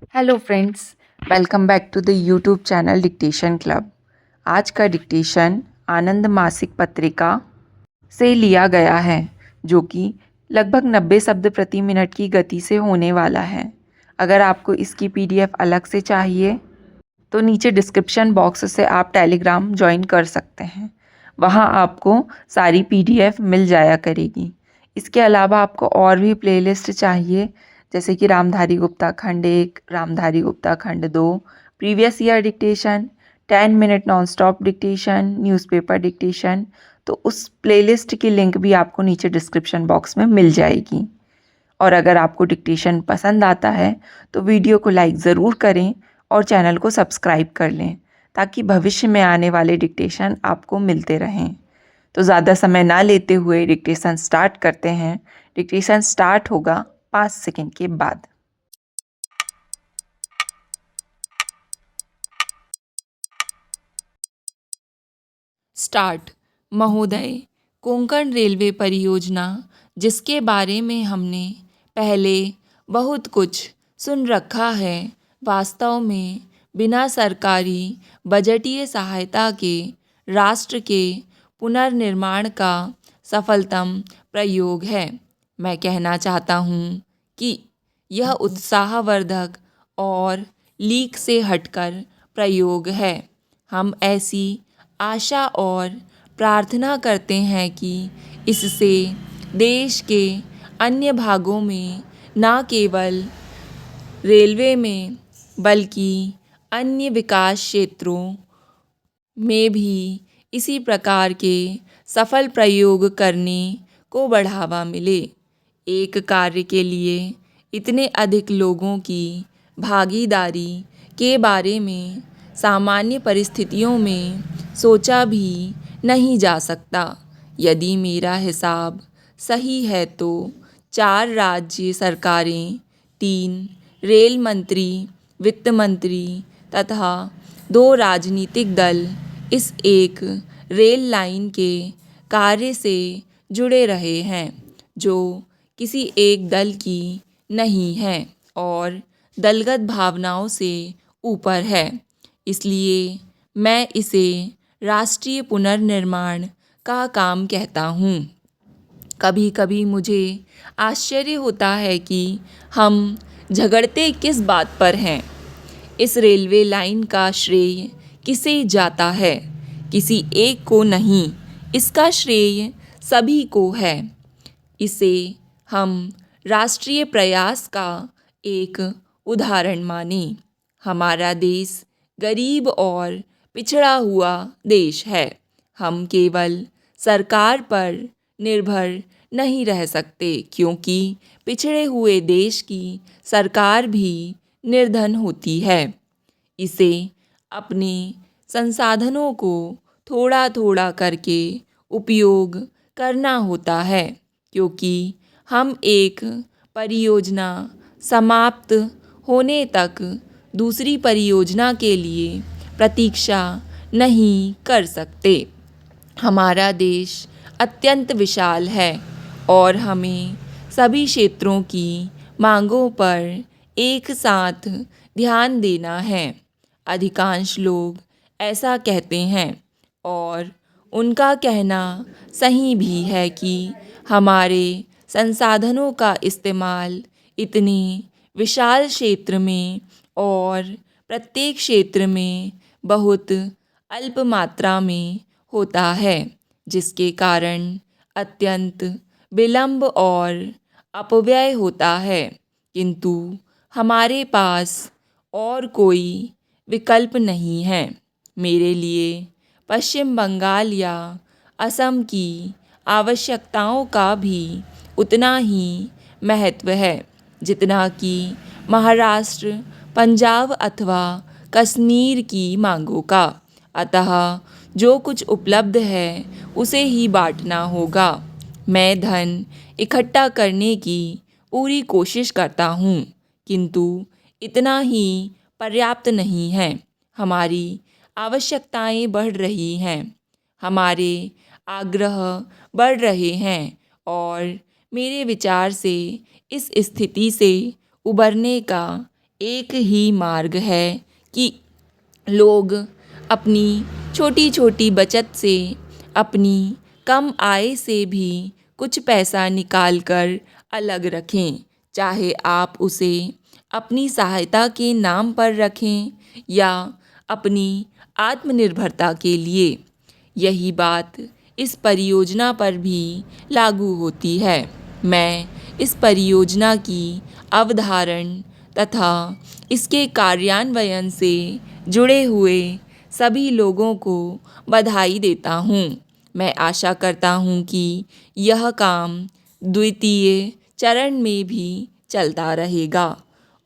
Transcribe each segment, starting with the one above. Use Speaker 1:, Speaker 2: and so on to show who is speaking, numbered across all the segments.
Speaker 1: Hello friends, welcome back to the YouTube channel dictation club. आज का dictation आनंद मासिक पत्रिका से लिया गया है, जो कि लगभग 90 शब्द प्रति मिनट की गति से होने वाला है। अगर आपको इसकी पीडीएफ अलग से चाहिए तो नीचे डिस्क्रिप्शन बॉक्स से आप टेलीग्राम ज्वाइन कर सकते हैं। वहाँ आपको सारी पीडीएफ मिल जाया करेगी। इसके अलावा आपको और भी प्लेलिस्ट चाहिए, जैसे कि रामधारी गुप्ता खंड 1, रामधारी गुप्ता खंड 2, previous year dictation, 10 minute non stop dictation, newspaper dictation, तो उस प्लेलिस्ट की लिंक भी आपको नीचे डिस्क्रिप्शन बॉक्स में मिल जाएगी। और अगर आपको डिक्टेशन पसंद आता है तो वीडियो को लाइक ज़रूर करें और चैनल को सब्सक्राइब कर लें, ताकि भविष्य में आने वाले डिक्टेशन आपको मिलते रहें। तो ज़्यादा समय ना लेते हुए डिक्टेशन स्टार्ट करते हैं। डिक्टेशन स्टार्ट होगा 5 सेकंड के बाद।
Speaker 2: स्टार्ट। महोदय, कोंकण रेलवे परियोजना, जिसके बारे में हमने पहले बहुत कुछ सुन रखा है, वास्तव में बिना सरकारी बजटीय सहायता के राष्ट्र के पुनर्निर्माण का सफलतम प्रयोग है। मैं कहना चाहता हूँ कि यह उत्साहवर्धक और लीक से हटकर प्रयोग है। हम ऐसी आशा और प्रार्थना करते हैं कि इससे देश के अन्य भागों में न केवल रेलवे में बल्कि अन्य विकास क्षेत्रों में भी इसी प्रकार के सफल प्रयोग करने को बढ़ावा मिले। एक कार्य के लिए इतने अधिक लोगों की भागीदारी के बारे में सामान्य परिस्थितियों में सोचा भी नहीं जा सकता। यदि मेरा हिसाब सही है तो 4 राज्य सरकारें, 3 रेल मंत्री, वित्त मंत्री तथा 2 राजनीतिक दल इस एक रेल लाइन के कार्य से जुड़े रहे हैं, जो किसी एक दल की नहीं है और दलगत भावनाओं से ऊपर है। इसलिए मैं इसे राष्ट्रीय पुनर्निर्माण का काम कहता हूँ। कभी कभी मुझे आश्चर्य होता है कि हम झगड़ते किस बात पर हैं। इस रेलवे लाइन का श्रेय किसे जाता है? किसी एक को नहीं, इसका श्रेय सभी को है। इसे हम राष्ट्रीय प्रयास का एक उदाहरण माने। हमारा देश गरीब और पिछड़ा हुआ देश है। हम केवल सरकार पर निर्भर नहीं रह सकते, क्योंकि पिछड़े हुए देश की सरकार भी निर्धन होती है। इसे अपने संसाधनों को थोड़ा थोड़ा करके उपयोग करना होता है, क्योंकि हम एक परियोजना समाप्त होने तक दूसरी परियोजना के लिए प्रतीक्षा नहीं कर सकते। हमारा देश अत्यंत विशाल है और हमें सभी क्षेत्रों की मांगों पर एक साथ ध्यान देना है। अधिकांश लोग ऐसा कहते हैं और उनका कहना सही भी है कि हमारे संसाधनों का इस्तेमाल इतने विशाल क्षेत्र में और प्रत्येक क्षेत्र में बहुत अल्प मात्रा में होता है, जिसके कारण अत्यंत विलंब और अपव्यय होता है। किंतु हमारे पास और कोई विकल्प नहीं है। मेरे लिए पश्चिम बंगाल या असम की आवश्यकताओं का भी उतना ही महत्व है जितना कि महाराष्ट्र, पंजाब अथवा कश्मीर की मांगों का। अतः जो कुछ उपलब्ध है उसे ही बांटना होगा। मैं धन इकट्ठा करने की पूरी कोशिश करता हूँ, किंतु इतना ही पर्याप्त नहीं है। हमारी आवश्यकताएं बढ़ रही हैं, हमारे आग्रह बढ़ रहे हैं और मेरे विचार से इस स्थिति से उबरने का एक ही मार्ग है कि लोग अपनी छोटी छोटी बचत से, अपनी कम आय से भी कुछ पैसा निकाल कर अलग रखें। चाहे आप उसे अपनी सहायता के नाम पर रखें या अपनी आत्मनिर्भरता के लिए। यही बात इस परियोजना पर भी लागू होती है। मैं इस परियोजना की अवधारण तथा इसके कार्यान्वयन से जुड़े हुए सभी लोगों को बधाई देता हूँ। मैं आशा करता हूँ कि यह काम द्वितीय चरण में भी चलता रहेगा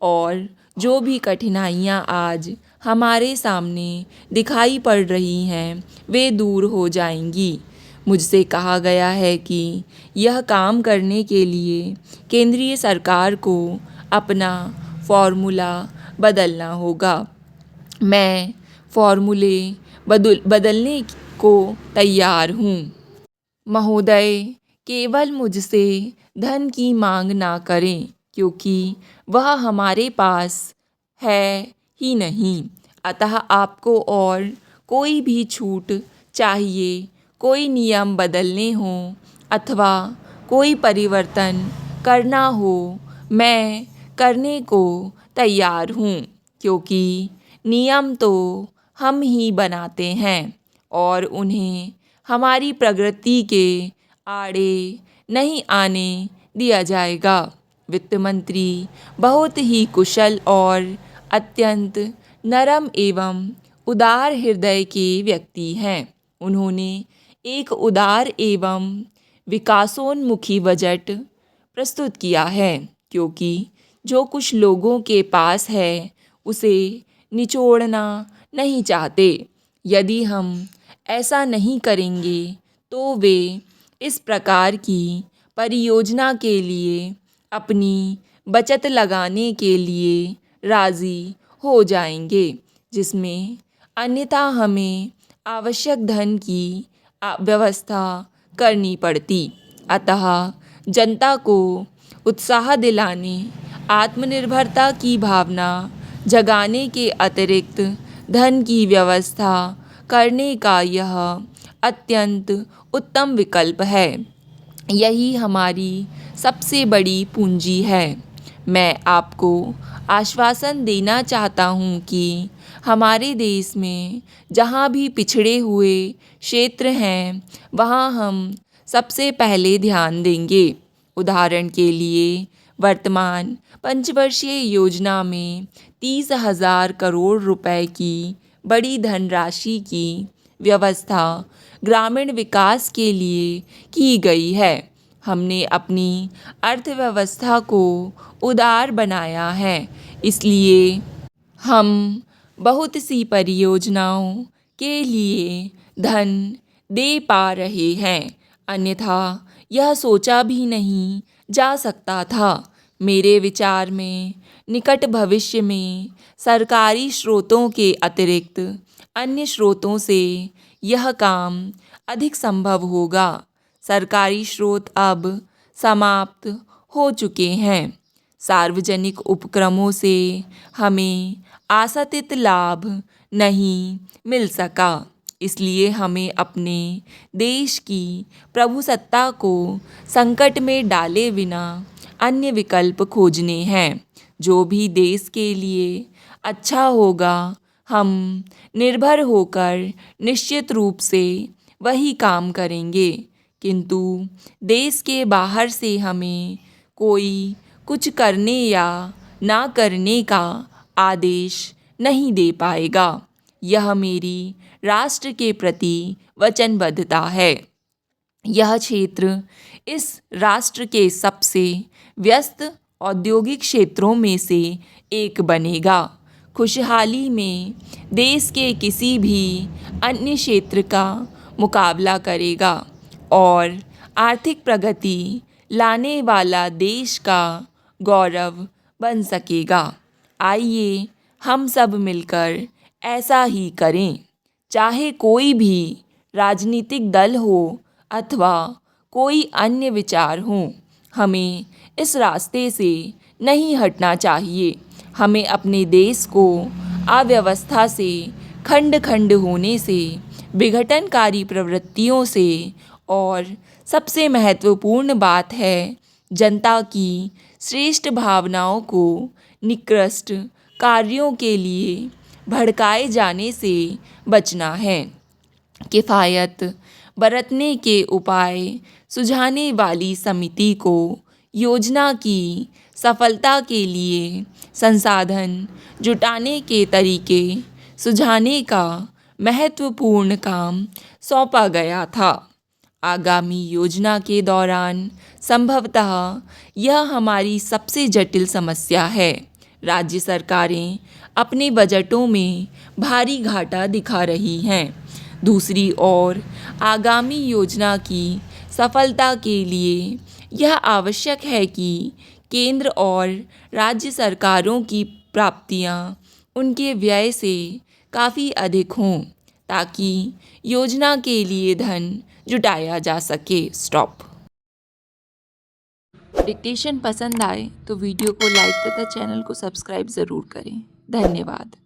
Speaker 2: और जो भी कठिनाइयाँ आज हमारे सामने दिखाई पड़ रही हैं वे दूर हो जाएंगी। मुझसे कहा गया है कि यह काम करने के लिए केंद्रीय सरकार को अपना फॉर्मूला बदलना होगा। मैं फॉर्मूले बदलने को तैयार हूँ। महोदय, केवल मुझसे धन की मांग ना करें, क्योंकि वह हमारे पास है ही नहीं। अतः आपको और कोई भी छूट चाहिए, कोई नियम बदलने हों अथवा कोई परिवर्तन करना हो, मैं करने को तैयार हूँ, क्योंकि नियम तो हम ही बनाते हैं और उन्हें हमारी प्रगति के आड़े नहीं आने दिया जाएगा। वित्त मंत्री बहुत ही कुशल और अत्यंत नरम एवं उदार हृदय के व्यक्ति हैं। उन्होंने एक उदार एवं विकासोन्मुखी बजट प्रस्तुत किया है, क्योंकि जो कुछ लोगों के पास है उसे निचोड़ना नहीं चाहते। यदि हम ऐसा नहीं करेंगे तो वे इस प्रकार की परियोजना के लिए अपनी बचत लगाने के लिए राज़ी हो जाएंगे, जिसमें अन्यथा हमें आवश्यक धन की व्यवस्था करनी पड़ती। अतः जनता को उत्साह दिलाने, आत्मनिर्भरता की भावना जगाने के अतिरिक्त धन की व्यवस्था करने का यह अत्यंत उत्तम विकल्प है। यही हमारी सबसे बड़ी पूंजी है। मैं आपको आश्वासन देना चाहता हूँ कि हमारे देश में जहाँ भी पिछड़े हुए क्षेत्र हैं वहाँ हम सबसे पहले ध्यान देंगे। उदाहरण के लिए वर्तमान पंचवर्षीय योजना में 30,000 करोड़ रुपए की बड़ी धनराशि की व्यवस्था ग्रामीण विकास के लिए की गई है। हमने अपनी अर्थव्यवस्था को उदार बनाया है, इसलिए हम बहुत सी परियोजनाओं के लिए धन दे पा रहे हैं, अन्यथा यह सोचा भी नहीं जा सकता था। मेरे विचार में निकट भविष्य में सरकारी स्रोतों के अतिरिक्त अन्य स्रोतों से यह काम अधिक संभव होगा। सरकारी स्रोत अब समाप्त हो चुके हैं। सार्वजनिक उपक्रमों से हमें आशातीत लाभ नहीं मिल सका, इसलिए हमें अपने देश की प्रभुसत्ता को संकट में डाले बिना अन्य विकल्प खोजने हैं। जो भी देश के लिए अच्छा होगा, हम निर्भर होकर निश्चित रूप से वही काम करेंगे, किंतु देश के बाहर से हमें कोई कुछ करने या ना करने का आदेश नहीं दे पाएगा। यह मेरी राष्ट्र के प्रति वचनबद्धता है। यह क्षेत्र इस राष्ट्र के सबसे व्यस्त औद्योगिक क्षेत्रों में से एक बनेगा। खुशहाली में देश के किसी भी अन्य क्षेत्र का मुकाबला करेगा और आर्थिक प्रगति लाने वाला देश का गौरव बन सकेगा। आइए हम सब मिलकर ऐसा ही करें। चाहे कोई भी राजनीतिक दल हो अथवा कोई अन्य विचार हो, हमें इस रास्ते से नहीं हटना चाहिए। हमें अपने देश को अव्यवस्था से, खंड खंड होने से, विघटनकारी प्रवृत्तियों से और सबसे महत्वपूर्ण बात है जनता की श्रेष्ठ भावनाओं को निकृष्ट कार्यों के लिए भड़काए जाने से बचना है। किफ़ायत बरतने के उपाय सुझाने वाली समिति को योजना की सफलता के लिए संसाधन जुटाने के तरीके सुझाने का महत्वपूर्ण काम सौंपा गया था। आगामी योजना के दौरान संभवतः यह हमारी सबसे जटिल समस्या है। राज्य सरकारें अपने बजटों में भारी घाटा दिखा रही हैं। दूसरी ओर आगामी योजना की सफलता के लिए यह आवश्यक है कि केंद्र और राज्य सरकारों की प्राप्तियां उनके व्यय से काफ़ी अधिक हों ताकि योजना के लिए धन जुटाया जा सके। स्टॉप। डिक्टेशन पसंद आए तो वीडियो को लाइक तथा चैनल को सब्सक्राइब ज़रूर करें। धन्यवाद।